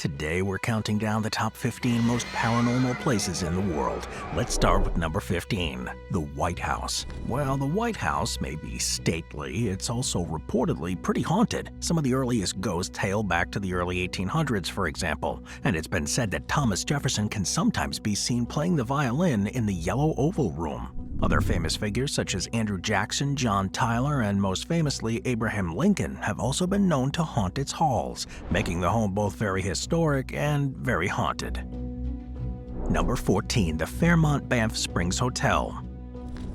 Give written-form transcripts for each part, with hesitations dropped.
Today we're counting down the top 15 most paranormal places in the world. Let's start with number 15, the White House. While the White House may be stately, it's also reportedly pretty haunted. Some of the earliest ghosts hail back to the early 1800s, for example, and it's been said that Thomas Jefferson can sometimes be seen playing the violin in the Yellow Oval Room. Other famous figures such as Andrew Jackson, John Tyler, and most famously Abraham Lincoln have also been known to haunt its halls, making the home both very historic and very haunted. Number 14, the Fairmont Banff Springs Hotel.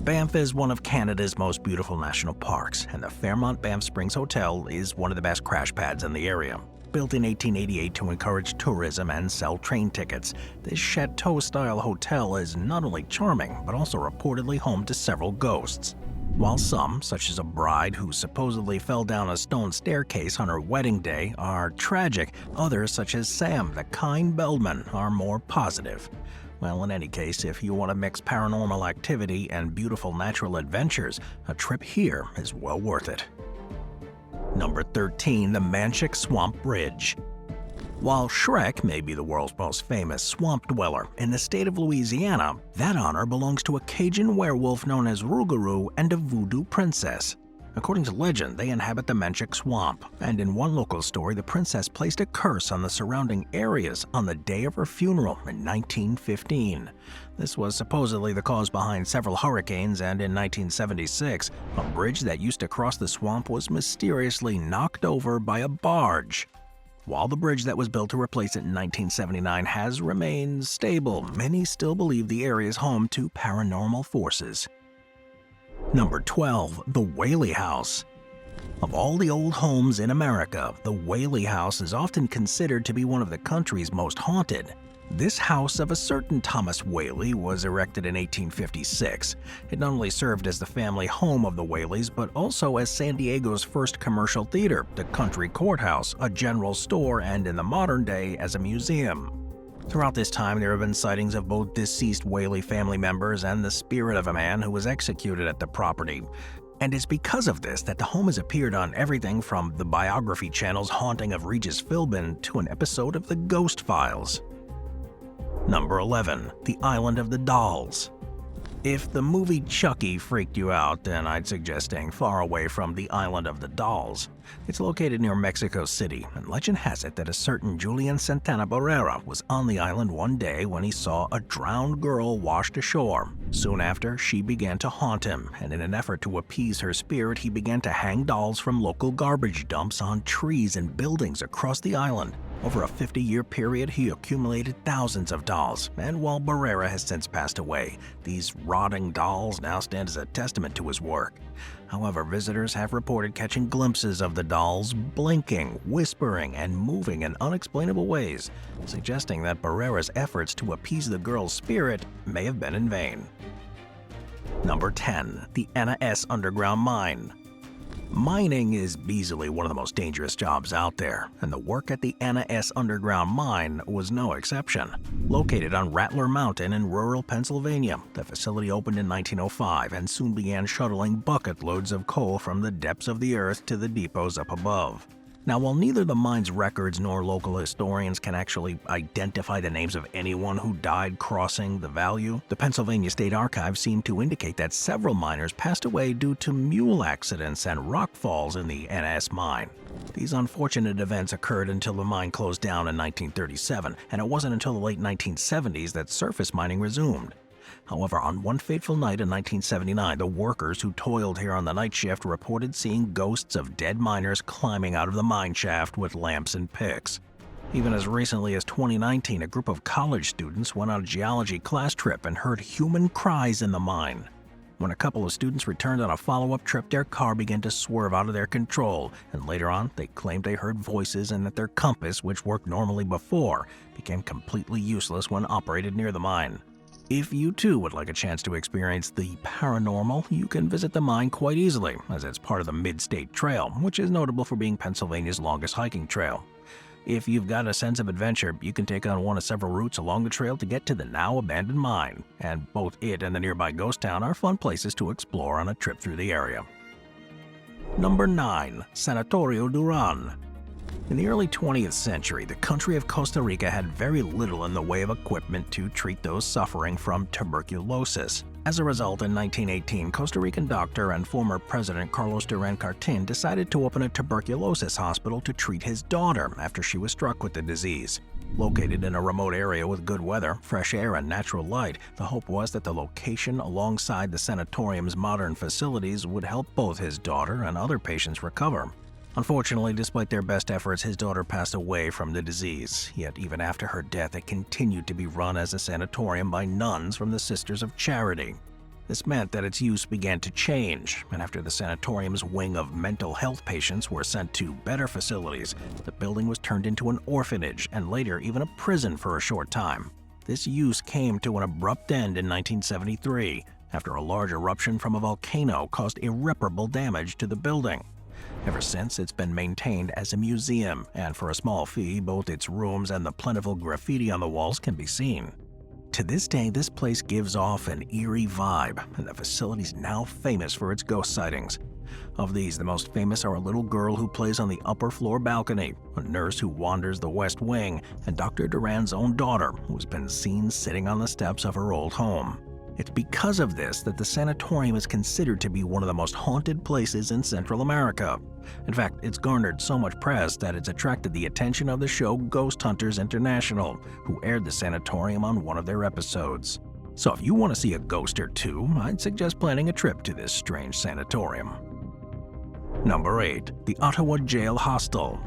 Banff is one of Canada's most beautiful national parks, and the Fairmont Banff Springs Hotel is one of the best crash pads in the area. Built in 1888 to encourage tourism and sell train tickets, this chateau-style hotel is not only charming, but also reportedly home to several ghosts. While some, such as a bride who supposedly fell down a stone staircase on her wedding day, are tragic, others, such as Sam, the kind bellman, are more positive. Well, in any case, if you want to mix paranormal activity and beautiful natural adventures, a trip here is well worth it. Number 13, the Manchic Swamp Bridge. While Shrek may be the world's most famous swamp dweller, in the state of Louisiana, that honor belongs to a Cajun werewolf known as Rougarou and a voodoo princess. According to legend, they inhabit the Manchic Swamp, and in one local story, the princess placed a curse on the surrounding areas on the day of her funeral in 1915. This was supposedly the cause behind several hurricanes, and in 1976, a bridge that used to cross the swamp was mysteriously knocked over by a barge. While the bridge that was built to replace it in 1979 has remained stable, many still believe the area is home to paranormal forces. Number 12, the Whaley House. Of all the old homes in America, the Whaley House is often considered to be one of the country's most haunted. This house of a certain Thomas Whaley was erected in 1856. It not only served as the family home of the Whaleys, but also as San Diego's first commercial theater, the country courthouse, a general store, and in the modern day as a museum. Throughout this time, there have been sightings of both deceased Whaley family members and the spirit of a man who was executed at the property. And it's because of this that the home has appeared on everything from the Biography Channel's haunting of Regis Philbin to an episode of The Ghost Files. Number 11, the Island of the Dolls. If the movie Chucky freaked you out, then I'd suggest staying far away from the Island of the Dolls. It's located near Mexico City, and legend has it that a certain Julian Santana Barrera was on the island one day when he saw a drowned girl washed ashore. Soon after, she began to haunt him, and in an effort to appease her spirit, he began to hang dolls from local garbage dumps on trees and buildings across the island. Over a 50-year period, he accumulated thousands of dolls, and while Barrera has since passed away, these rotting dolls now stand as a testament to his work. However, visitors have reported catching glimpses of the dolls blinking, whispering, and moving in unexplainable ways, suggesting that Barrera's efforts to appease the girl's spirit may have been in vain. Number 10, the Anna S. Underground Mine. Mining is easily one of the most dangerous jobs out there, and the work at the Anna S. Underground Mine was no exception. Located on Rattler Mountain in rural Pennsylvania, the facility opened in 1905 and soon began shuttling bucket loads of coal from the depths of the earth to the depots up above. Now, while neither the mine's records nor local historians can actually identify the names of anyone who died crossing the value, the Pennsylvania State Archives seem to indicate that several miners passed away due to mule accidents and rock falls in the NS mine. These unfortunate events occurred until the mine closed down in 1937, and it wasn't until the late 1970s that surface mining resumed. However, on one fateful night in 1979, the workers who toiled here on the night shift reported seeing ghosts of dead miners climbing out of the mine shaft with lamps and picks. Even as recently as 2019, a group of college students went on a geology class trip and heard human cries in the mine. When a couple of students returned on a follow-up trip, their car began to swerve out of their control, and later on, they claimed they heard voices and that their compass, which worked normally before, became completely useless when operated near the mine. If you too would like a chance to experience the paranormal, you can visit the mine quite easily, as it's part of the Mid-State Trail, which is notable for being Pennsylvania's longest hiking trail. If you've got a sense of adventure, you can take on one of several routes along the trail to get to the now abandoned mine, and both it and the nearby ghost town are fun places to explore on a trip through the area. Number 9. Sanatorio Duran. In the early 20th century, the country of Costa Rica had very little in the way of equipment to treat those suffering from tuberculosis. As a result, in 1918, Costa Rican doctor and former President Carlos Duran decided to open a tuberculosis hospital to treat his daughter after she was struck with the disease. Located in a remote area with good weather, fresh air, and natural light, the hope was that the location alongside the sanatorium's modern facilities would help both his daughter and other patients recover. Unfortunately, despite their best efforts, his daughter passed away from the disease. Yet even after her death, it continued to be run as a sanatorium by nuns from the Sisters of Charity. This meant that its use began to change, and after the sanatorium's wing of mental health patients were sent to better facilities, the building was turned into an orphanage and later even a prison for a short time. This use came to an abrupt end in 1973 after a large eruption from a volcano caused irreparable damage to the building. Ever since, it's been maintained as a museum, and for a small fee, both its rooms and the plentiful graffiti on the walls can be seen. To this day, this place gives off an eerie vibe, and the facility is now famous for its ghost sightings. Of these, the most famous are a little girl who plays on the upper floor balcony, a nurse who wanders the west wing, and Dr. Duran's own daughter, who's been seen sitting on the steps of her old home. It's because of this that the sanatorium is considered to be one of the most haunted places in Central America. In fact, it's garnered so much press that it's attracted the attention of the show Ghost Hunters International, who aired the sanatorium on one of their episodes. So if you want to see a ghost or two, I'd suggest planning a trip to this strange sanatorium. Number 8. The Ottawa Jail Hostel.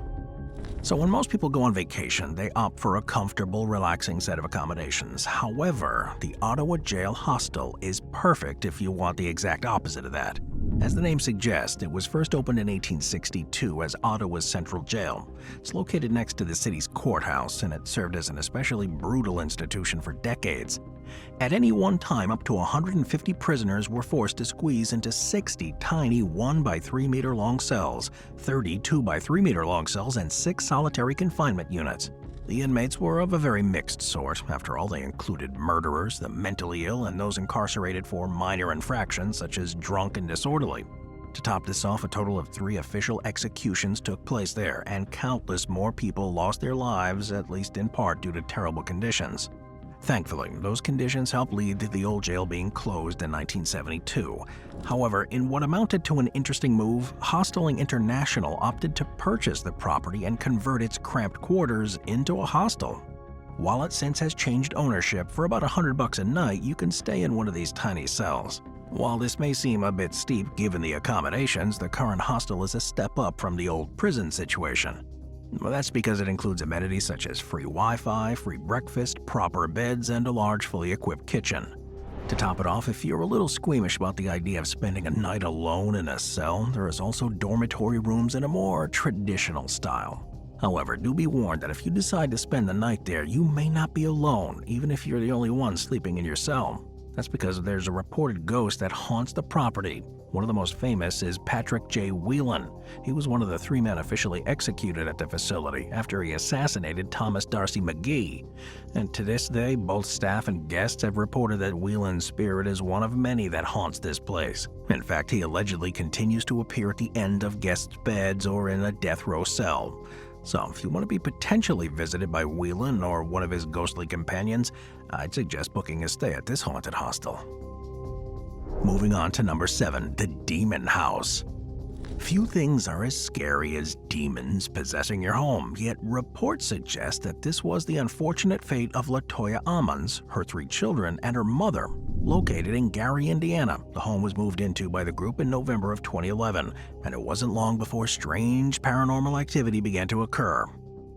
So when most people go on vacation, they opt for a comfortable, relaxing set of accommodations. However, the Ottawa Jail Hostel is perfect if you want the exact opposite of that. As the name suggests, it was first opened in 1862 as Ottawa's Central Jail. It's located next to the city's courthouse, and it served as an especially brutal institution for decades. At any one time, up to 150 prisoners were forced to squeeze into 60 tiny 1 by 3 meter long cells, 30 2 by 3 meter long cells, and 6 solitary confinement units. The inmates were of a very mixed sort. After all, they included murderers, the mentally ill, and those incarcerated for minor infractions such as drunk and disorderly. To top this off, a total of 3 official executions took place there, and countless more people lost their lives, at least in part due to terrible conditions. Thankfully, those conditions helped lead to the old jail being closed in 1972. However, in what amounted to an interesting move, Hosteling International opted to purchase the property and convert its cramped quarters into a hostel. While it since has changed ownership, for about $100 a night, you can stay in one of these tiny cells. While this may seem a bit steep given the accommodations, the current hostel is a step up from the old prison situation. Well, that's because it includes amenities such as free Wi-Fi, free breakfast, proper beds, and a large fully equipped kitchen. To top it off, if you're a little squeamish about the idea of spending a night alone in a cell, there is also dormitory rooms in a more traditional style. However, do be warned that if you decide to spend the night there, you may not be alone, even if you're the only one sleeping in your cell. That's because there's a reported ghost that haunts the property. One of the most famous is Patrick J. Whelan. He was one of the 3 men officially executed at the facility after he assassinated Thomas Darcy McGee. And to this day, both staff and guests have reported that Whelan's spirit is one of many that haunts this place. In fact, he allegedly continues to appear at the end of guests' beds or in a death row cell. So if you want to be potentially visited by Whelan or one of his ghostly companions, I'd suggest booking a stay at this haunted hostel. Moving on to number 7, the Demon House. Few things are as scary as demons possessing your home, yet reports suggest that this was the unfortunate fate of LaToya Ammons, her 3 children, and her mother, located in Gary, Indiana. The home was moved into by the group in November of 2011, and it wasn't long before strange paranormal activity began to occur.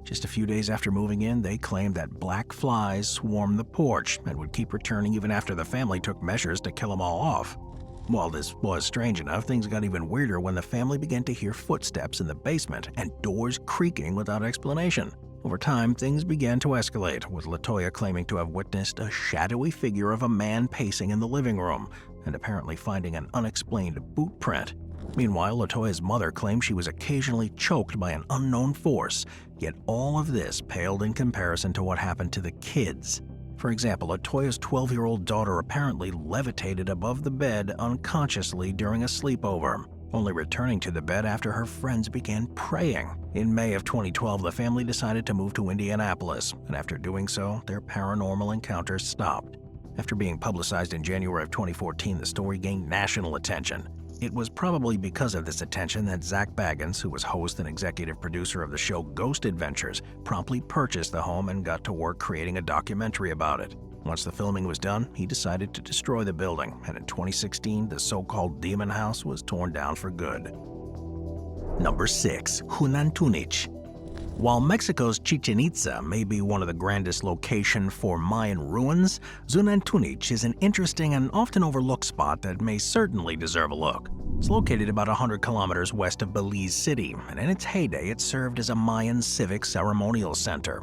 Just a few days after moving in, they claimed that black flies swarmed the porch and would keep returning even after the family took measures to kill them all off. While this was strange enough, things got even weirder when the family began to hear footsteps in the basement and doors creaking without explanation. Over time, things began to escalate, with LaToya claiming to have witnessed a shadowy figure of a man pacing in the living room and apparently finding an unexplained boot print. Meanwhile, LaToya's mother claimed she was occasionally choked by an unknown force, yet all of this paled in comparison to what happened to the kids. For example, LaToya's 12-year-old daughter apparently levitated above the bed unconsciously during a sleepover. only returning to the bed after her friends began praying. In May of 2012, the family decided to move to Indianapolis, and after doing so, their paranormal encounters stopped. After being publicized in January of 2014, the story gained national attention. It was probably because of this attention that Zach Baggins, who was host and executive producer of the show Ghost Adventures, promptly purchased the home and got to work creating a documentary about it. Once the filming was done, he decided to destroy the building, and in 2016, the so-called Demon House was torn down for good. Number 6. Zun Tunich. While Mexico's Chichen Itza may be one of the grandest locations for Mayan ruins, Zun Tunich is an interesting and often overlooked spot that may certainly deserve a look. It's located about 100 kilometers west of Belize City, and in its heyday it served as a Mayan civic ceremonial center.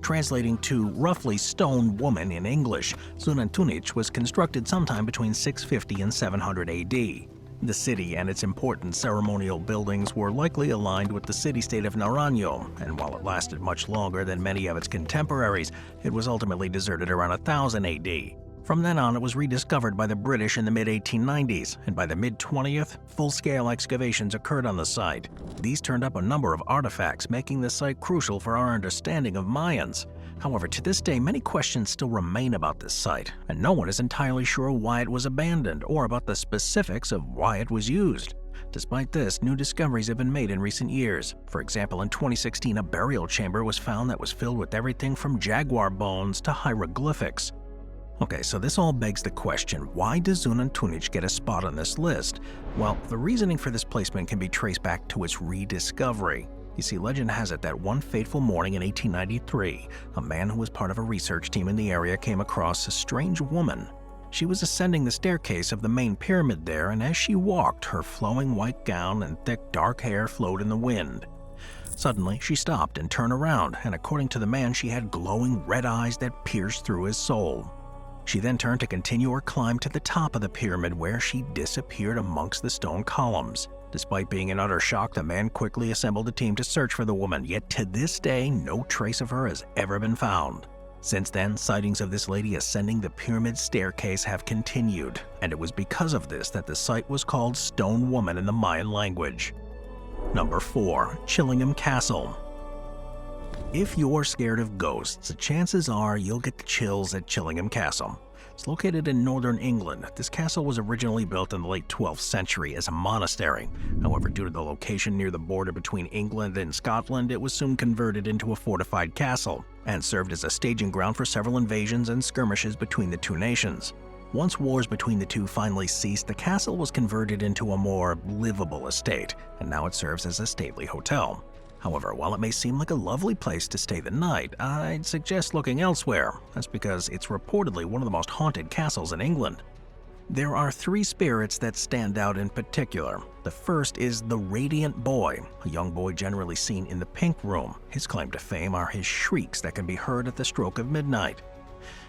Translating to roughly stone woman in English, Zun Tunich was constructed sometime between 650 and 700 AD. The city and its important ceremonial buildings were likely aligned with the city-state of Naranjo, and while it lasted much longer than many of its contemporaries, it was ultimately deserted around 1000 AD. From then on, it was rediscovered by the British in the mid-1890s, and by the mid-20th, full-scale excavations occurred on the site. These turned up a number of artifacts, making the site crucial for our understanding of Mayans. However, to this day, many questions still remain about this site, and no one is entirely sure why it was abandoned or about the specifics of why it was used. Despite this, new discoveries have been made in recent years. For example, in 2016, a burial chamber was found that was filled with everything from jaguar bones to hieroglyphics. Okay, so this all begs the question, why does Zun Tunich get a spot on this list? Well, the reasoning for this placement can be traced back to its rediscovery. You see, legend has it that one fateful morning in 1893, a man who was part of a research team in the area came across a strange woman. She was ascending the staircase of the main pyramid there, and as she walked, her flowing white gown and thick dark hair flowed in the wind. Suddenly, she stopped and turned around, and according to the man, she had glowing red eyes that pierced through his soul. She then turned to continue her climb to the top of the pyramid, where she disappeared amongst the stone columns. Despite being in utter shock, the man quickly assembled a team to search for the woman, yet to this day, no trace of her has ever been found. Since then, sightings of this lady ascending the pyramid staircase have continued, and it was because of this that the site was called Stone Woman in the Mayan language. Number 4. Chillingham Castle. If you're scared of ghosts, the chances are you'll get the chills at Chillingham Castle. It's located in northern England. This castle was originally built in the late 12th century as a monastery. However, due to the location near the border between England and Scotland, it was soon converted into a fortified castle and served as a staging ground for several invasions and skirmishes between the two nations. Once wars between the two finally ceased, the castle was converted into a more livable estate, and now it serves as a stately hotel. However, while it may seem like a lovely place to stay the night, I'd suggest looking elsewhere. That's because it's reportedly one of the most haunted castles in England. There are 3 spirits that stand out in particular. The first is the Radiant Boy, a young boy generally seen in the Pink Room. His claim to fame are his shrieks that can be heard at the stroke of midnight.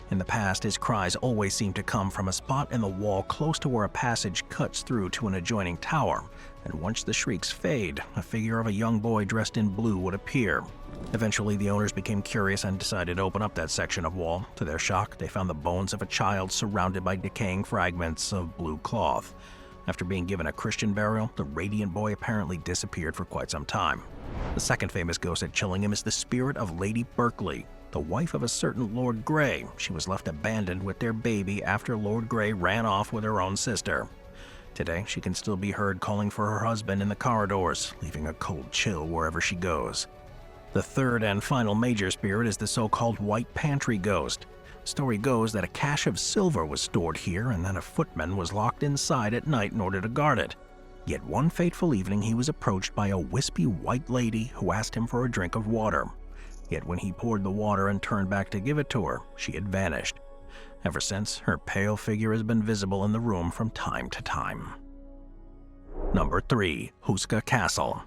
In the past, his cries always seem to come from a spot in the wall close to where a passage cuts through to an adjoining tower, and once the shrieks fade, a figure of a young boy dressed in blue would appear. Eventually, the owners became curious and decided to open up that section of wall. To their shock, they found the bones of a child surrounded by decaying fragments of blue cloth. After being given a Christian burial, the Radiant Boy apparently disappeared for quite some time. The second famous ghost at Chillingham is the spirit of Lady Berkeley, the wife of a certain Lord Grey. She was left abandoned with their baby after Lord Grey ran off with her own sister. Today, she can still be heard calling for her husband in the corridors, leaving a cold chill wherever she goes. The third and final major spirit is the so-called White Pantry Ghost. The story goes that a cache of silver was stored here and that a footman was locked inside at night in order to guard it. Yet one fateful evening, he was approached by a wispy white lady who asked him for a drink of water. Yet when he poured the water and turned back to give it to her, she had vanished. Ever since, her pale figure has been visible in the room from time to time. Number 3. Husa Castle.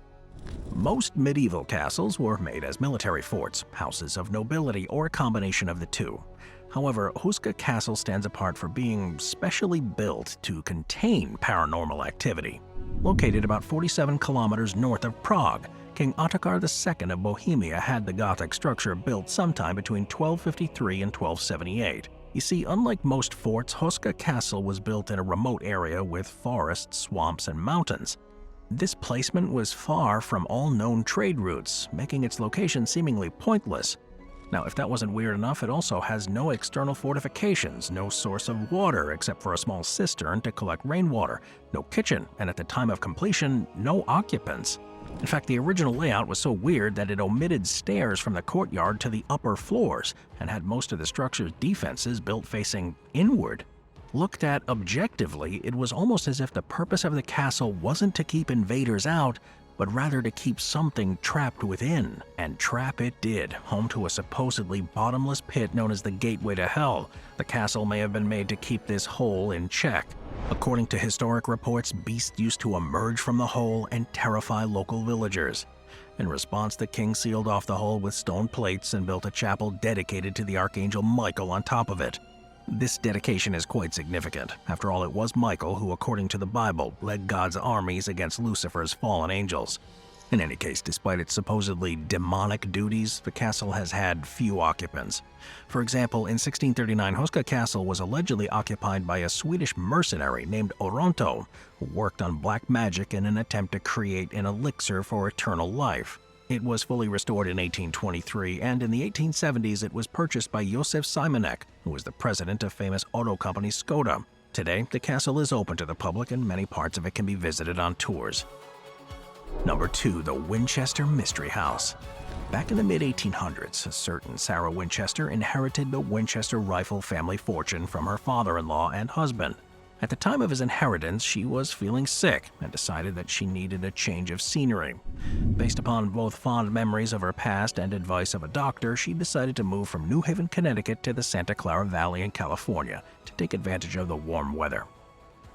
Most medieval castles were made as military forts, houses of nobility, or a combination of the two. However, Husa Castle stands apart for being specially built to contain paranormal activity. Located about 47 kilometers north of Prague, King Ottokar II of Bohemia had the Gothic structure built sometime between 1253 and 1278. You see, unlike most forts, Husa Castle was built in a remote area with forests, swamps, and mountains. This placement was far from all known trade routes, making its location seemingly pointless. Now, if that wasn't weird enough, it also has no external fortifications, no source of water except for a small cistern to collect rainwater, no kitchen, and at the time of completion, no occupants. In fact, the original layout was so weird that it omitted stairs from the courtyard to the upper floors and had most of the structure's defenses built facing inward. Looked at objectively, it was almost as if the purpose of the castle wasn't to keep invaders out, but rather to keep something trapped within. And trap it did, home to a supposedly bottomless pit known as the Gateway to Hell. The castle may have been made to keep this hole in check. According to historic reports, beasts used to emerge from the hole and terrify local villagers. In response, the king sealed off the hole with stone plates and built a chapel dedicated to the archangel Michael on top of it. This dedication is quite significant. After all, it was Michael who, according to the Bible, led God's armies against Lucifer's fallen angels. In any case, despite its supposedly demonic duties, the castle has had few occupants. For example, in 1639, Husa Castle was allegedly occupied by a Swedish mercenary named Oronto, who worked on black magic in an attempt to create an elixir for eternal life. It was fully restored in 1823, and in the 1870s it was purchased by Josef Simonek, who was the president of famous auto company Skoda. Today, the castle is open to the public and many parts of it can be visited on tours. Number 2. The Winchester Mystery House. Back in the mid-1800s, a certain Sarah Winchester inherited the Winchester rifle family fortune from her father-in-law and husband. At the time of his inheritance, she was feeling sick and decided that she needed a change of scenery. Based upon both fond memories of her past and advice of a doctor, she decided to move from New Haven, Connecticut to the Santa Clara Valley in California to take advantage of the warm weather.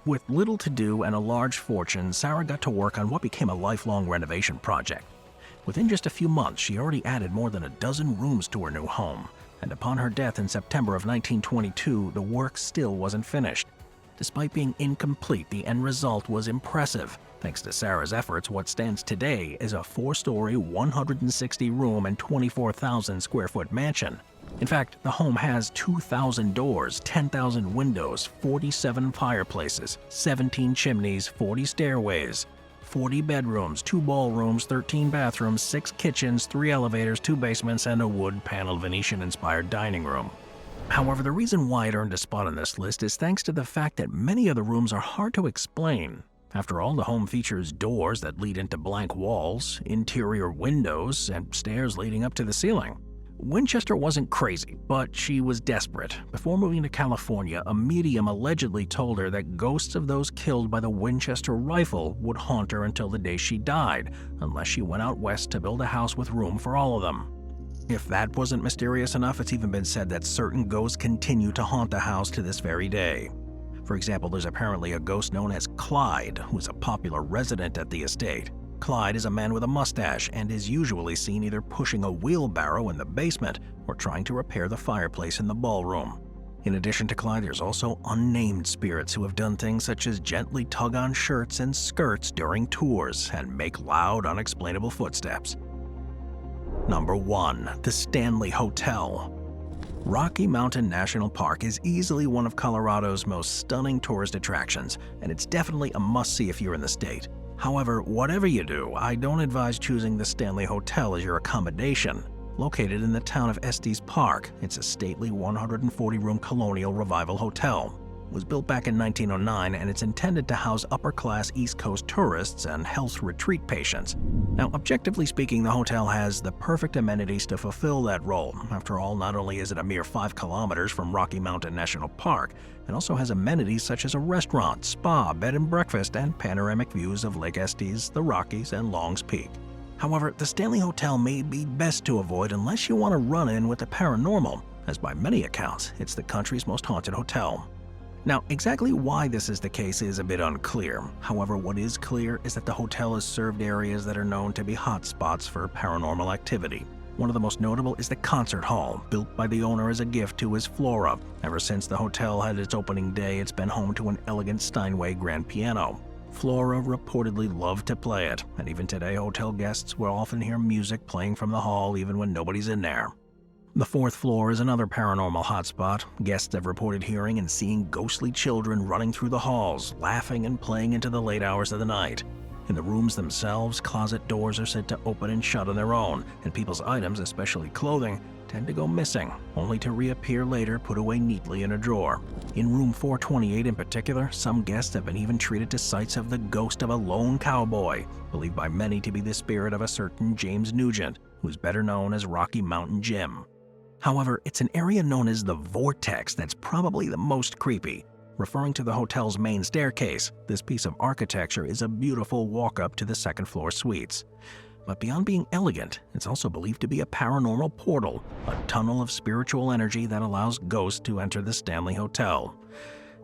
With little to do and a large fortune, Sarah got to work on what became a lifelong renovation project. Within just a few months, she already added more than a dozen rooms to her new home, and upon her death in September of 1922, the work still wasn't finished. Despite being incomplete, the end result was impressive. Thanks to Sarah's efforts, what stands today is a 4-story, 160-room and 24,000 square foot mansion. In fact, the home has 2,000 doors, 10,000 windows, 47 fireplaces, 17 chimneys, 40 stairways, 40 bedrooms, 2 ballrooms, 13 bathrooms, 6 kitchens, 3 elevators, 2 basements, and a wood-paneled Venetian-inspired dining room. However, the reason why it earned a spot on this list is thanks to the fact that many of the rooms are hard to explain. After all, the home features doors that lead into blank walls, interior windows, and stairs leading up to the ceiling. Winchester wasn't crazy, but she was desperate. Before moving to California, a medium allegedly told her that ghosts of those killed by the Winchester rifle would haunt her until the day she died, unless she went out west to build a house with room for all of them. If that wasn't mysterious enough, it's even been said that certain ghosts continue to haunt the house to this very day. For example, there's apparently a ghost known as Clyde, who's a popular resident at the estate. Clyde is a man with a mustache and is usually seen either pushing a wheelbarrow in the basement or trying to repair the fireplace in the ballroom. In addition to Clyde, there's also unnamed spirits who have done things such as gently tug on shirts and skirts during tours and make loud, unexplainable footsteps. Number 1. The Stanley Hotel. Rocky Mountain National Park is easily one of Colorado's most stunning tourist attractions, and it's definitely a must-see if you're in the state. However, whatever you do, I don't advise choosing the Stanley Hotel as your accommodation. Located in the town of Estes Park, it's a stately 140-room colonial revival hotel. It was built back in 1909, and it's intended to house upper-class East Coast tourists and health retreat patients. Now, objectively speaking, the hotel has the perfect amenities to fulfill that role. After all, not only is it a mere 5 kilometers from Rocky Mountain National Park, it also has amenities such as a restaurant, spa, bed and breakfast, and panoramic views of Lake Estes, the Rockies, and Long's Peak. However, the Stanley Hotel may be best to avoid unless you want to run in with the paranormal, as by many accounts, it's the country's most haunted hotel. Now, exactly why this is the case is a bit unclear. However, what is clear is that the hotel has served areas that are known to be hotspots for paranormal activity. One of the most notable is the concert hall, built by the owner as a gift to his Flora. Ever since the hotel had its opening day, it's been home to an elegant Steinway grand piano. Flora reportedly loved to play it, and even today hotel guests will often hear music playing from the hall even when nobody's in there. The 4th floor is another paranormal hotspot. Guests have reported hearing and seeing ghostly children running through the halls, laughing and playing into the late hours of the night. In the rooms themselves, closet doors are said to open and shut on their own, and people's items, especially clothing, tend to go missing, only to reappear later put away neatly in a drawer. In room 428 in particular, some guests have been even treated to sights of the ghost of a lone cowboy, believed by many to be the spirit of a certain James Nugent, who's better known as Rocky Mountain Jim. However, it's an area known as the Vortex that's probably the most creepy. Referring to the hotel's main staircase, this piece of architecture is a beautiful walk-up to the second-floor suites. But beyond being elegant, it's also believed to be a paranormal portal, a tunnel of spiritual energy that allows ghosts to enter the Stanley Hotel.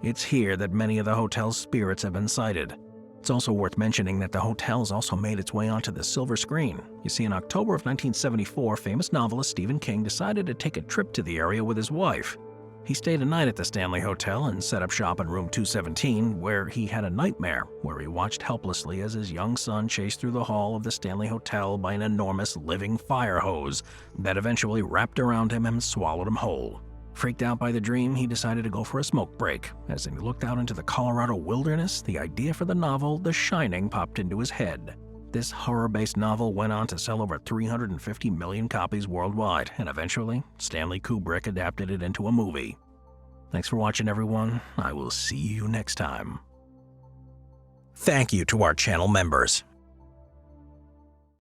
It's here that many of the hotel's spirits have been sighted. It's also worth mentioning that the hotel has also made its way onto the silver screen. You see, in October of 1974, famous novelist Stephen King decided to take a trip to the area with his wife. He stayed a night at the Stanley Hotel and set up shop in room 217, where he had a nightmare where he watched helplessly as his young son chased through the hall of the Stanley Hotel by an enormous living fire hose that eventually wrapped around him and swallowed him whole. Freaked out by the dream, he decided to go for a smoke break. As he looked out into the Colorado wilderness, the idea for the novel The Shining popped into his head. This horror-based novel went on to sell over 350 million copies worldwide, and eventually, Stanley Kubrick adapted it into a movie. Thanks for watching, everyone. I will see you next time. Thank you to our channel members.